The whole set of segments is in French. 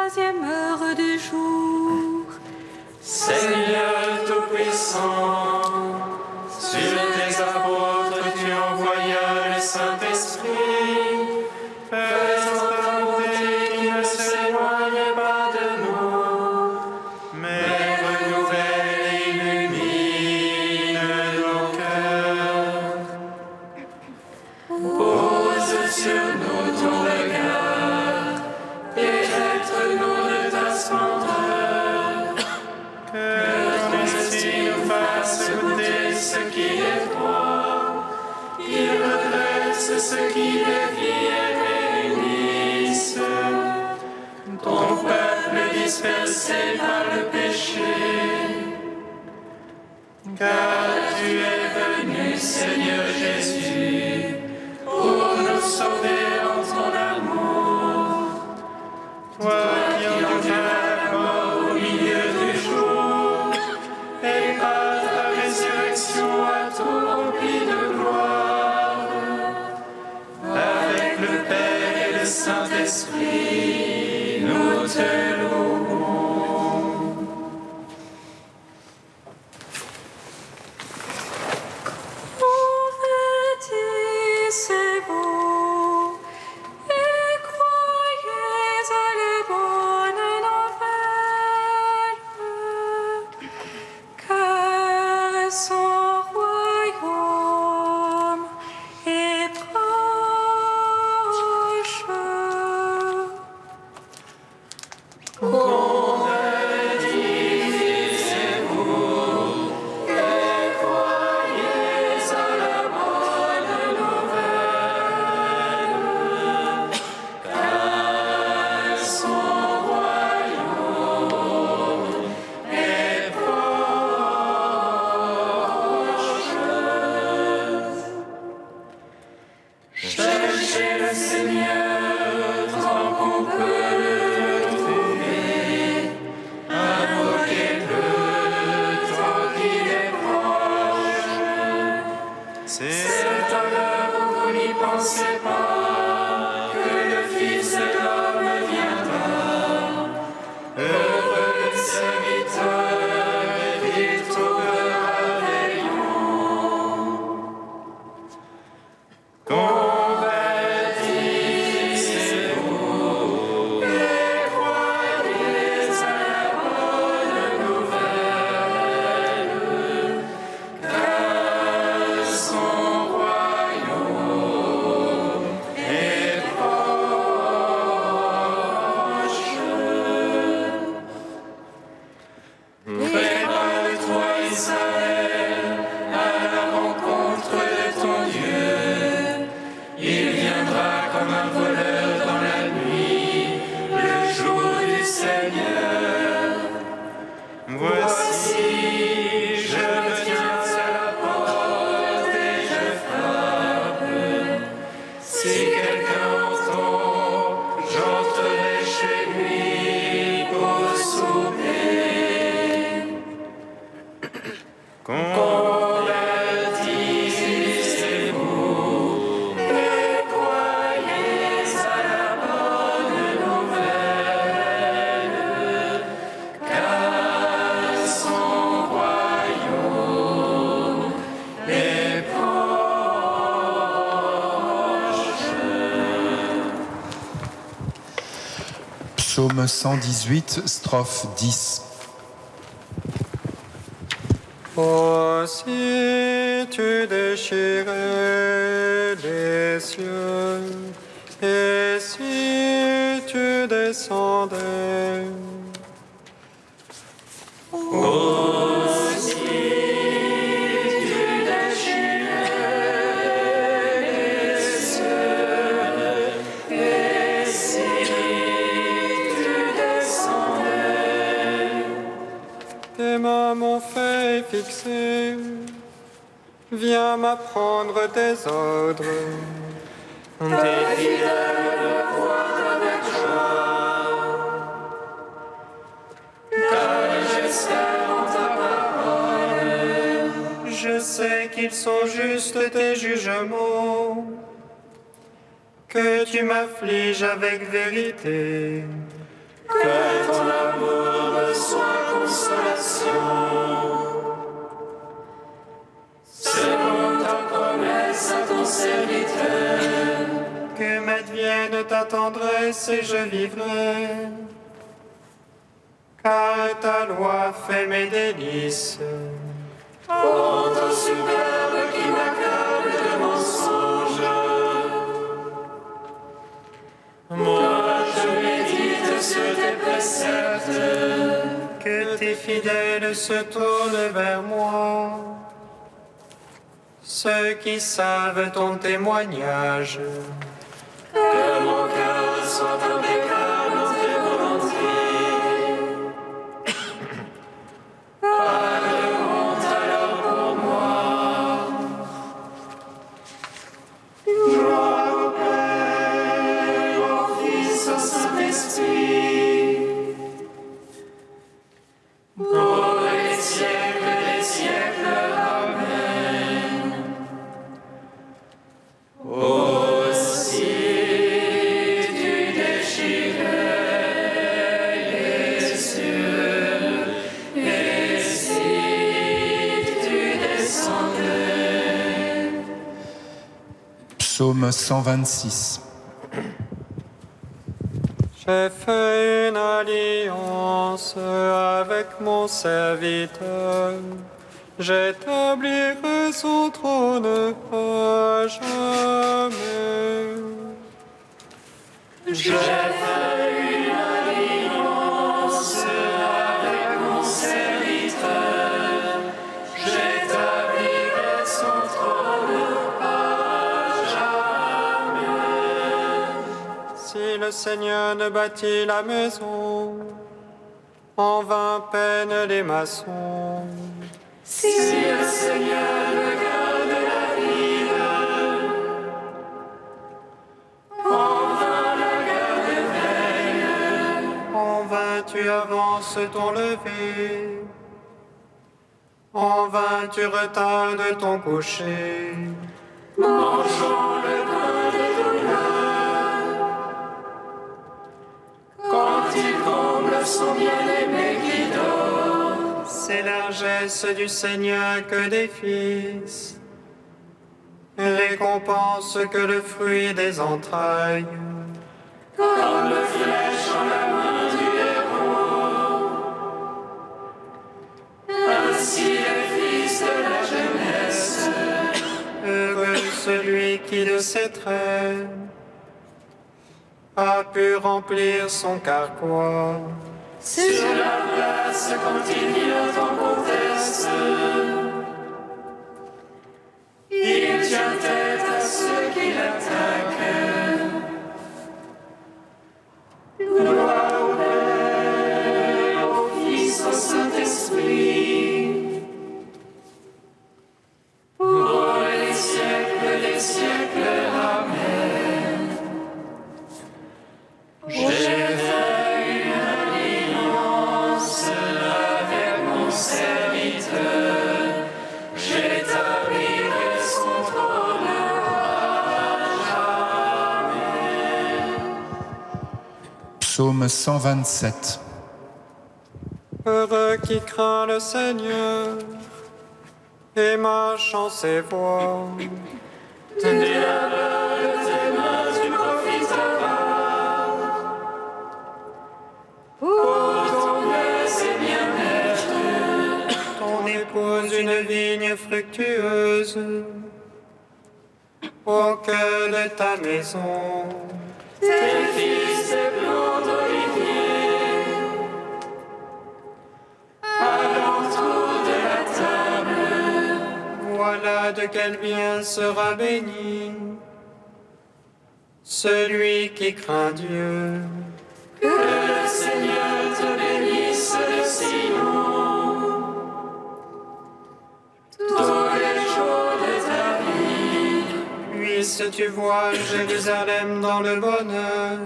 troisième heure du jour. Seigneur Tout-Puissant, sur tes apôtres tu envoyas le Saint-Esprit, faisant ta volonté qui ne s'éloigne pas de nous, mais renouvelle et illumine nos cœurs. Pose sur nous ton regard, pénètre-nous de ta splendeur, que ton esprit nous fasse goûter ce qui est toi, qu'il redresse ce qui dévie et réunisse ton peuple dispersé par le péché. Car tu es venu, Seigneur Jésus, pour nous sauver en ton amour. Toi qui enduras la mort au milieu du jour, et par ta résurrection à tout rempli de gloire, avec le Père et le Saint-Esprit, nous te louons. Convertissez-vous et croyez à la bonne nouvelle, car son royaume est proche. Cherchez le Seigneur tant qu'on peut le trouver, invoquez-le tant qu'il est proche. C'est à l'heure où vous n'y pensez pas que le Fils de l'homme viendra. Heureux le serviteur qu'il trouvera veillant. Convertissez-vous et croyez à la bonne nouvelle, car son royaume est proche. Prépare-toi, Israël, à la rencontre de ton Dieu. Il viendra comme un voleur dans la nuit, le jour du Seigneur. Voici, je me tiens à la porte et je frappe. Si quelqu'un entend, j'entrerai chez lui pour souper. Convertissez-vous et croyez à la bonne nouvelle, car son royaume est proche. Psaume 118, strophe 10. Oh, si tu déchirais les cieux, et si tu descendais, tes mains m'ont fait fixer, viens m'apprendre tes ordres. Tes fidèles voient avec joie, car j'espère en ta parole. Je sais qu'ils sont justes tes jugements, que tu m'affliges avec vérité Que ton amour me soit consolation. Selon ta promesse à ton serviteur, Que m'advienne ta tendresse et je vivrai. Car ta loi fait mes délices. ô ton superbe qui m'accable de mensonges. Moi, je médite sur tes préceptes. Que tes fidèles se tournent vers moi. Ceux qui savent ton témoignage. Que mon cœur soit impeccable en tes volontés. Pas de honte alors pour moi. Gloire au Père, au Fils, au Saint-Esprit. Pour les siècles des siècles. Amen. Aussi tu déchirais les cieux, et si tu descendais. Psaume 126. J'ai fait une alliance avec mon serviteur. J'établirai son trône à jamais. J'ai fait une alliance avec mon serviteur. J'établirai son trône à jamais. Si le Seigneur ne bâtit la maison, en vain peinent les maçons. Si le Seigneur me garde la ville, en vain la garde veille. En vain tu avances ton lever, en vain tu retardes ton coucher. Mangeons le pain de douleur. Quand il comble son bien-aimé qui dort, C'est largesse du Seigneur que des fils, récompense que le fruit des entrailles. comme flèche en la main du héros. Ainsi les fils de la jeunesse, Heureux celui qui de ses traits a pu remplir son carquois. sur la place quand il vient en conteste. Il tient tête à ceux qui l'attaquent. Gloire au Père, au Fils, au Saint-Esprit. Pour les siècles des siècles. Amen. J'ai fait une alliance avec mon serviteur. J'établirai son trône à jamais. Psaume 127. Heureux qui craint le Seigneur et marche en ses voies. Tenez la main de tes mains, tu profiteras. Pour ton aise et bien-être, Ton épouse une vigne fructueuse au cœur de ta maison. tes fils des plants d'olivier. À l'entour de la table, Voilà de quel bien sera béni celui qui craint Dieu. que le Seigneur te bénisse de Sion. Tous les jours de ta vie, Puisses-tu voir Jérusalem dans le bonheur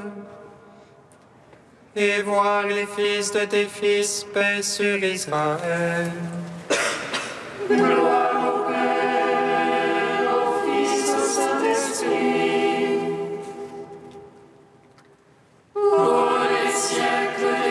et voir les fils de tes fils paix sur Israël. gloire au Père, au Fils, au Saint-Esprit. Pour les siècles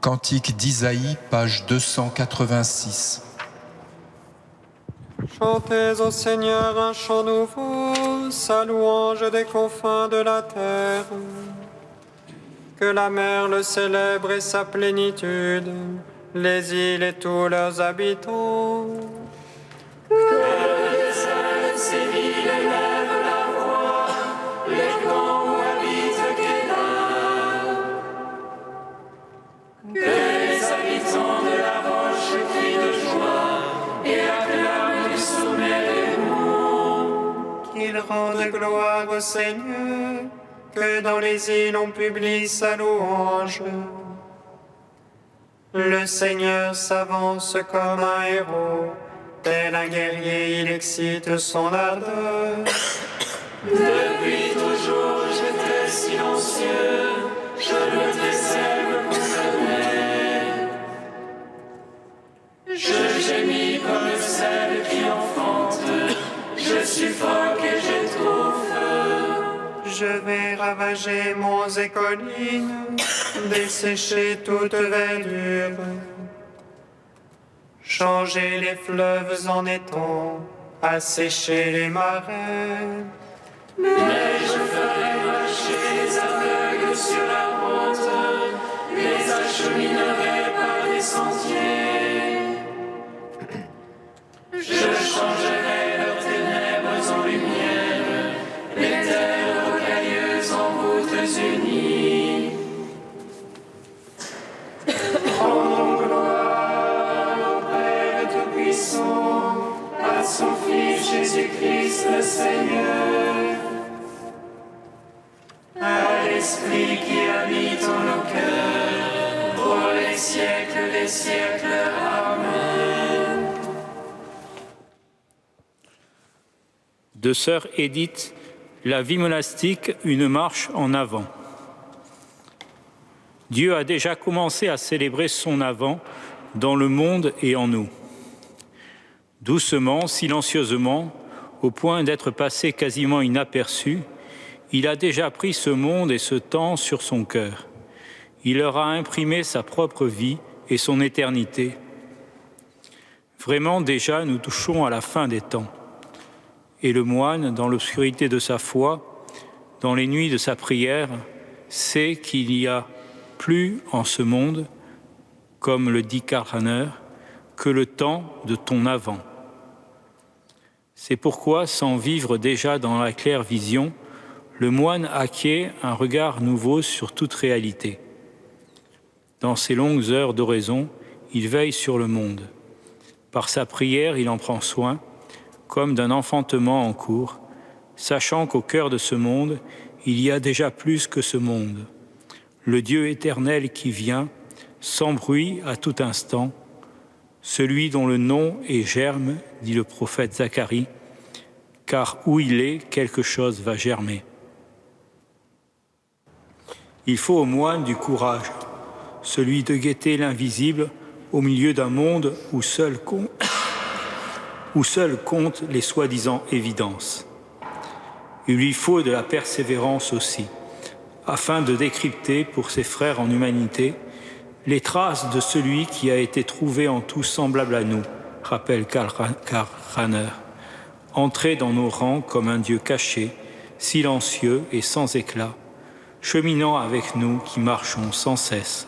Cantique d'Isaïe, page 286. Chantez au Seigneur un chant nouveau, sa louange des confins de la terre. Que la mer le célèbre et sa plénitude, les îles et tous leurs habitants. Que le désert et ses villes élèvent la voix, les camps où habite Kédar. Que les habitants de la roche crient de joie et acclament du sommet des monts. Qu'ils rendent gloire au Seigneur, que dans les îles on publie sa louange. Le Seigneur s'avance comme un héros, tel un guerrier, il excite son ardeur. Depuis toujours j'étais silencieux, je le taisais, me contenais. Je gémis comme celle qui enfante, je suffoque et j'étouffe. Je vais ravager monts et collines, dessécher toute verdure. Changer les fleuves en étangs, assécher les marais. Mais je ferai marcher les aveugles sur la route, les acheminerai par des sentiers. Je changerai leurs ténèbres en lumière, les terres rocailleuses en voûtes unies. Rendons gloire au Père Tout-Puissant, à son Fils Jésus-Christ le Seigneur, à l'Esprit qui habite en nos cœurs, pour les siècles des siècles. Amen. De sœur Édith, la vie monastique, une marche en avant. Dieu a déjà commencé à célébrer son avant dans le monde et en nous. Doucement, silencieusement, au point d'être passé quasiment inaperçu, il a déjà pris ce monde et ce temps sur son cœur. Il leur a imprimé sa propre vie et son éternité. Vraiment, déjà, nous touchons à la fin des temps. Et le moine, dans l'obscurité de sa foi, dans les nuits de sa prière, sait qu'il n'y a plus en ce monde, comme le dit Karl Rahner, que le temps de ton avant. C'est pourquoi, sans vivre déjà dans la claire vision, le moine acquiert un regard nouveau sur toute réalité. Dans ses longues heures d'oraison, il veille sur le monde. Par sa prière, il en prend soin, comme d'un enfantement en cours, sachant qu'au cœur de ce monde, il y a déjà plus que ce monde. Le Dieu éternel qui vient, sans bruit à tout instant, celui dont le nom est germe, dit le prophète Zacharie, car où il est, quelque chose va germer. Il faut au moine du courage, celui de guetter l'invisible au milieu d'un monde où seul comptent les soi-disant évidences. Il lui faut de la persévérance aussi, afin de décrypter pour ses frères en humanité les traces de celui qui a été trouvé en tout semblable à nous, rappelle Karl Rahner, entré dans nos rangs comme un Dieu caché, silencieux et sans éclat, cheminant avec nous qui marchons sans cesse.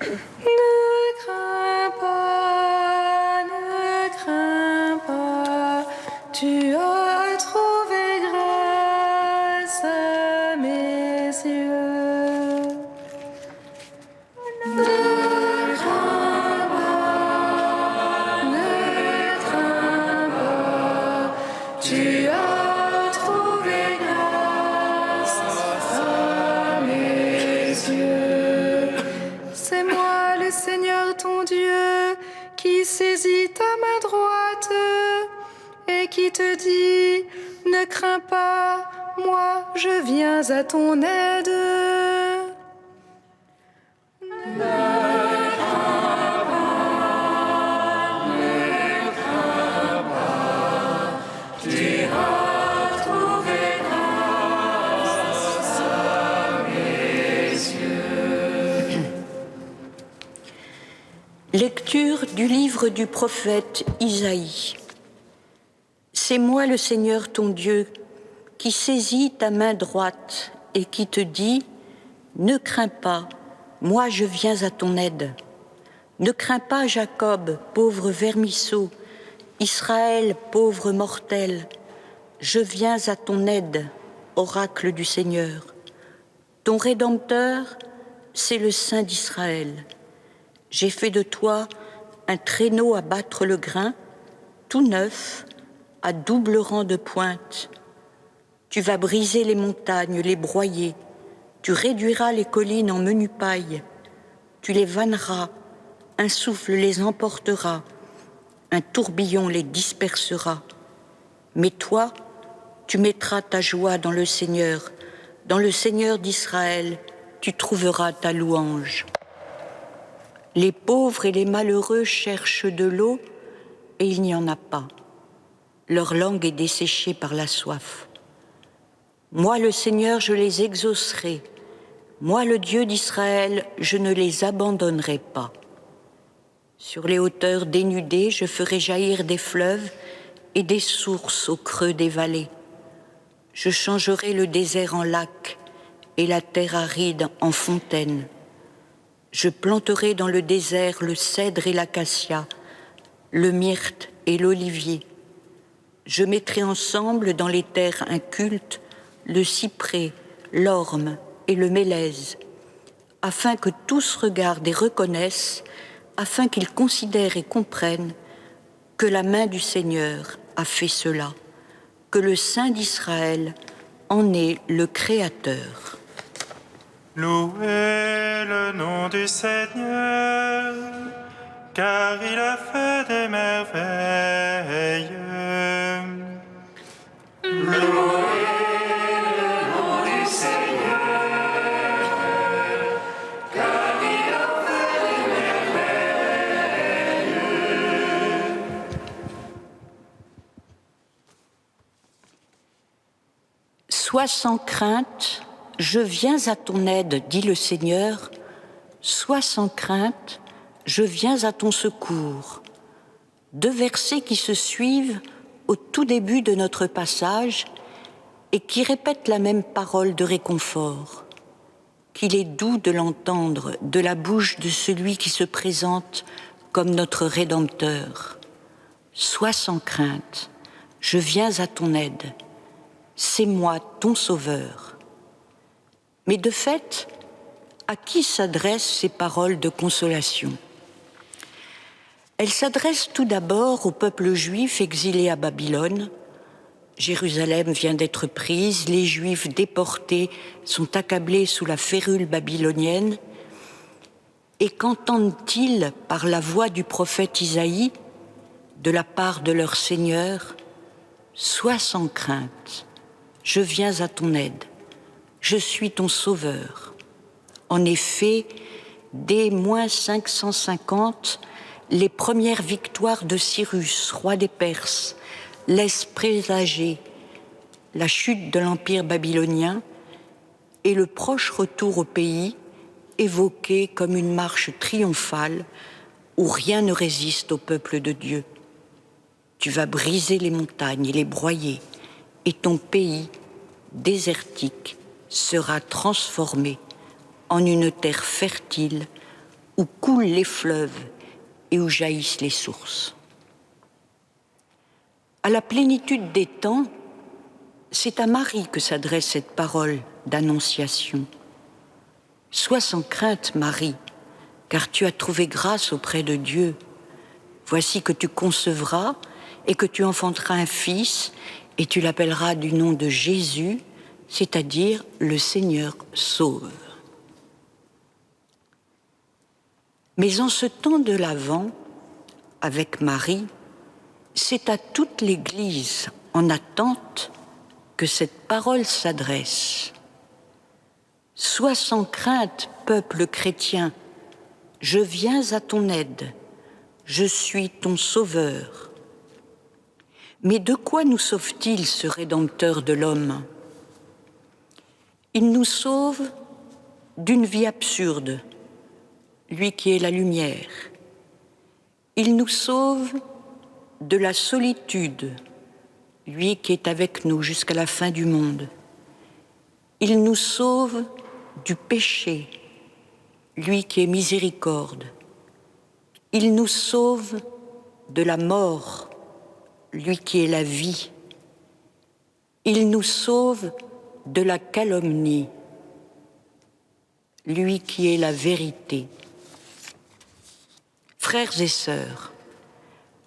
Ne crains pas, tu as trouvé grâce à mes yeux. Ne crains pas, tu as trouvé grâce à mes yeux. C'est moi le Seigneur ton Dieu qui saisit ta main droite et qui te dit, ne crains pas, moi je viens à ton aide. Lecture du livre du prophète Isaïe. C'est moi le Seigneur ton Dieu qui saisit ta main droite et qui te dit « Ne crains pas, moi je viens à ton aide. Ne crains pas Jacob, pauvre vermisseau, Israël, pauvre mortel. Je viens à ton aide, oracle du Seigneur. Ton Rédempteur, c'est le Saint d'Israël. J'ai fait de toi un traîneau à battre le grain, tout neuf, à double rang de pointe. Tu vas briser les montagnes, les broyer. Tu réduiras les collines en menu paille. Tu les vanneras, un souffle les emportera, un tourbillon les dispersera. Mais toi, tu mettras ta joie dans le Seigneur d'Israël, tu trouveras ta louange. Les pauvres et les malheureux cherchent de l'eau et il n'y en a pas. Leur langue est desséchée par la soif. Moi, le Seigneur, je les exaucerai. Moi, le Dieu d'Israël, je ne les abandonnerai pas. Sur les hauteurs dénudées, je ferai jaillir des fleuves et des sources au creux des vallées. Je changerai le désert en lac et la terre aride en fontaine. Je planterai dans le désert le cèdre et l'acacia, le myrte et l'olivier. Je mettrai ensemble dans les terres incultes le cyprès, l'orme et le mélèze, afin que tous regardent et reconnaissent, afin qu'ils considèrent et comprennent que la main du Seigneur a fait cela, que le Saint d'Israël en est le Créateur. Louez le nom du Seigneur, car il a fait des merveilles. Louez le nom du Seigneur, car il a fait des merveilles. Sois sans crainte, je viens à ton aide, dit le Seigneur. Sois sans crainte, je viens à ton secours. Deux versets qui se suivent au tout début de notre passage et qui répètent la même parole de réconfort. Qu'il est doux de l'entendre de la bouche de celui qui se présente comme notre Rédempteur. Sois sans crainte, je viens à ton aide. C'est moi, ton Sauveur. Mais de fait, à qui s'adressent ces paroles de consolation ? Elles s'adressent tout d'abord au peuple juif exilé à Babylone. Jérusalem vient d'être prise, les Juifs déportés sont accablés sous la férule babylonienne. Et qu'entendent-ils par la voix du prophète Isaïe, de la part de leur Seigneur ? Sois sans crainte, je viens à ton aide. Je suis ton sauveur. En effet, dès -550, les premières victoires de Cyrus, roi des Perses, laissent présager la chute de l'empire babylonien et le proche retour au pays, évoqué comme une marche triomphale où rien ne résiste au peuple de Dieu. Tu vas briser les montagnes et les broyer, et ton pays, désertique, sera transformé en une terre fertile où coulent les fleuves et où jaillissent les sources. À la plénitude des temps, c'est à Marie que s'adresse cette parole d'annonciation. Sois sans crainte, Marie, car tu as trouvé grâce auprès de Dieu. Voici que tu concevras et que tu enfanteras un fils, et tu l'appelleras du nom de Jésus, c'est-à-dire le Seigneur sauve. Mais en ce temps de l'Avent, avec Marie, c'est à toute l'Église en attente que cette parole s'adresse. Sois sans crainte, peuple chrétien, je viens à ton aide, je suis ton sauveur. Mais de quoi nous sauve-t-il, ce Rédempteur de l'homme ? Il nous sauve d'une vie absurde, lui qui est la lumière. Il nous sauve de la solitude, lui qui est avec nous jusqu'à la fin du monde. Il nous sauve du péché, lui qui est miséricorde. Il nous sauve de la mort, lui qui est la vie. Il nous sauve de la calomnie, lui qui est la vérité. Frères et sœurs,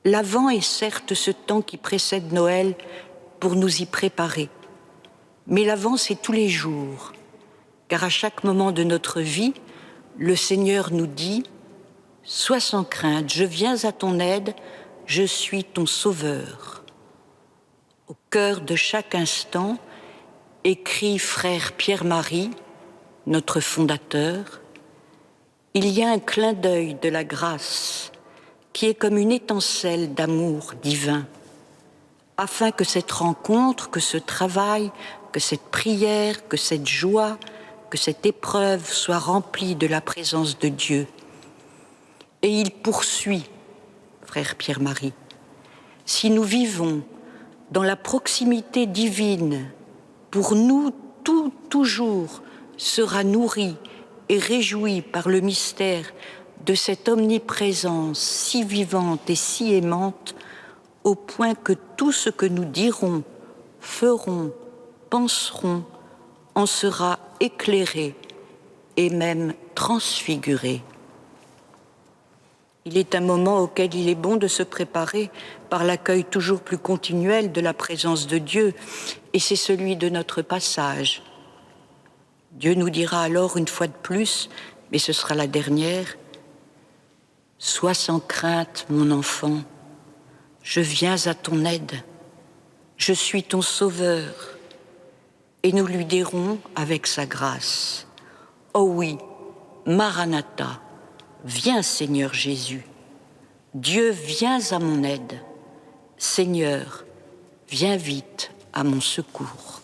l'Avent est certes ce temps qui précède Noël pour nous y préparer. Mais l'Avent, c'est tous les jours, car à chaque moment de notre vie, le Seigneur nous dit « Sois sans crainte, je viens à ton aide, je suis ton sauveur ». Au cœur de chaque instant, écrit frère Pierre-Marie, notre fondateur, il y a un clin d'œil de la grâce qui est comme une étincelle d'amour divin, afin que cette rencontre, que ce travail, que cette prière, que cette joie, que cette épreuve soit remplie de la présence de Dieu. Et il poursuit, frère Pierre-Marie, si nous vivons dans la proximité divine, pour nous, tout, toujours, sera nourri et réjoui par le mystère de cette omniprésence si vivante et si aimante, au point que tout ce que nous dirons, ferons, penserons, en sera éclairé et même transfiguré. Il est un moment auquel il est bon de se préparer par l'accueil toujours plus continuel de la présence de Dieu, et c'est celui de notre passage. Dieu nous dira alors une fois de plus, mais ce sera la dernière, « Sois sans crainte, mon enfant, je viens à ton aide, je suis ton sauveur. » Et nous lui dirons avec sa grâce, « Oh oui, Maranatha, viens Seigneur Jésus, Dieu viens à mon aide, Seigneur, viens vite à mon secours. »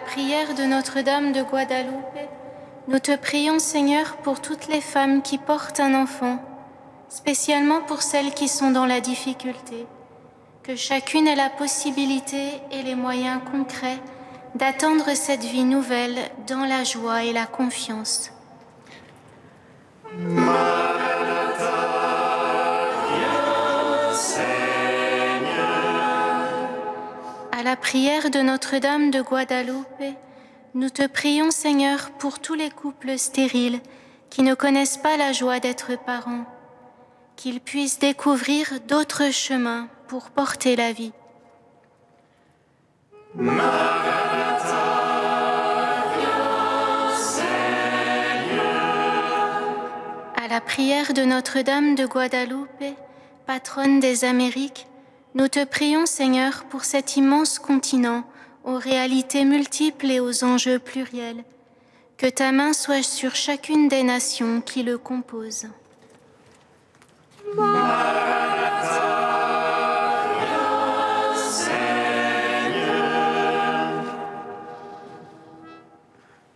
prière de Notre-Dame de Guadalupe, nous te prions, Seigneur, pour toutes les femmes qui portent un enfant, spécialement pour celles qui sont dans la difficulté, que chacune ait la possibilité et les moyens concrets d'attendre cette vie nouvelle dans la joie et la confiance. À la prière de Notre-Dame de Guadalupe, nous te prions, Seigneur, pour tous les couples stériles qui ne connaissent pas la joie d'être parents, qu'ils puissent découvrir d'autres chemins pour porter la vie. À la prière de Notre-Dame de Guadalupe, patronne des Amériques, nous te prions, Seigneur, pour cet immense continent aux réalités multiples et aux enjeux pluriels. Que ta main soit sur chacune des nations qui le composent.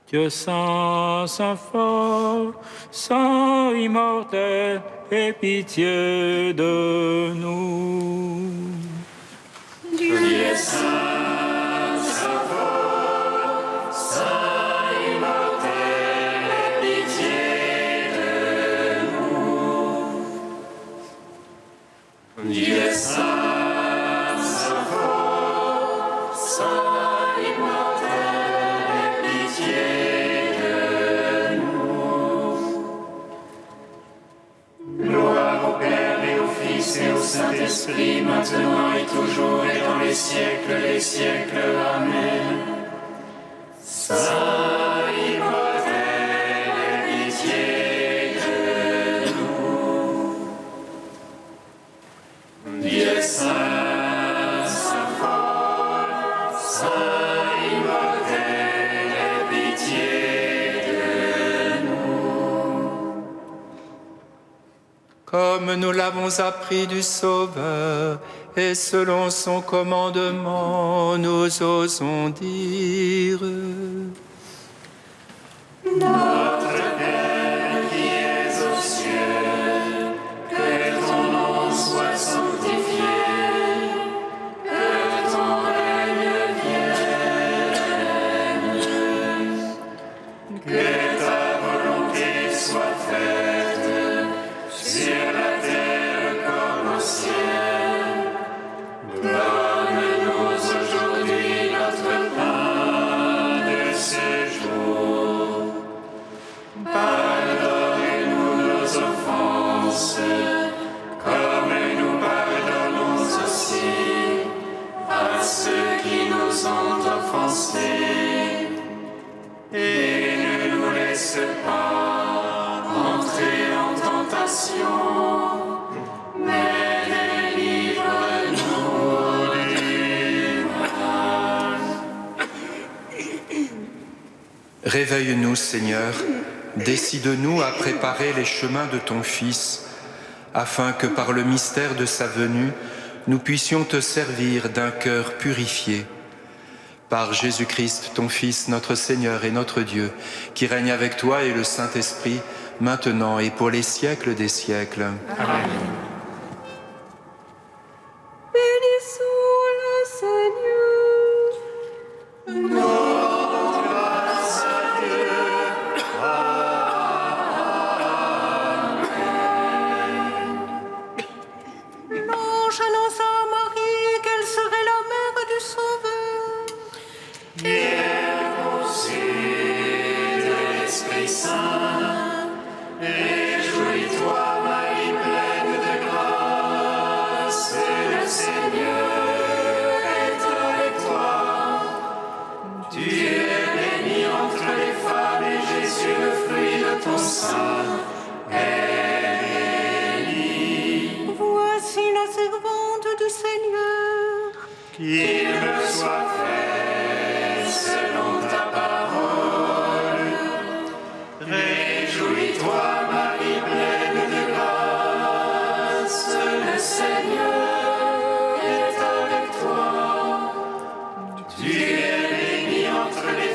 Dieu saint, saint fort, saint immortel, aie pitié de nous. Dieu est saint, saint fort, saint immortel, aie pitié de nous. Dieu est saint, saint fort, saint immortel, aie pitié de nous. Gloire au Père et au Fils et au Saint-Esprit, maintenant et toujours et dans les siècles. Amen. Saint immortel, aie pitié de nous. Dieu saint, saint fort, saint immortel, aie pitié de nous. Comme nous l'avons appris du Sauveur, et selon son commandement, nous osons dire: Notre Père qui es aux cieux, que ton nom soit sanctifié, que ton règne vienne, que ta volonté soit faite sur la terre comme au ciel. Donne-nous aujourd'hui notre pain de ce jour. Pardonne-nous nos offenses, comme nous pardonnons aussi à ceux qui nous ont offensés. Et ne nous laisse pas entrer en tentation, mais délivre-nous du mal. Réveille-nous, Seigneur, décide-nous à préparer les chemins de ton Fils, afin que par le mystère de sa venue, nous puissions te servir d'un cœur purifié. Par Jésus-Christ, ton Fils, notre Seigneur et notre Dieu, qui règne avec toi et le Saint-Esprit, maintenant et pour les siècles des siècles. Amen. Bénissons le Seigneur. L'ange annonça à Marie qu'elle serait la mère du Sauveur. Et elle conçut de l'Esprit Saint. Réjouis-toi, Marie pleine de grâce, le Seigneur est avec toi. Tu es bénie entre les femmes et Jésus, le fruit de ton sein, est béni. Voici la servante du Seigneur. Qu'il me soit fait selon ta parole. Réjouis-toi, Marie pleine de grâce, le Seigneur est avec toi. Tu es bénie entre les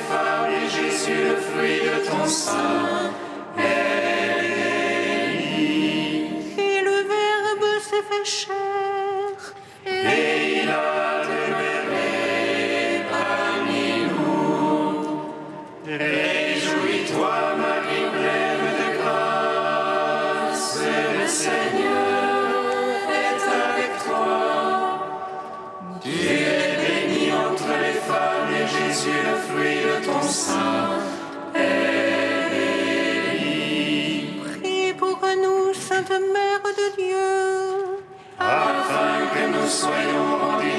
soyons rendus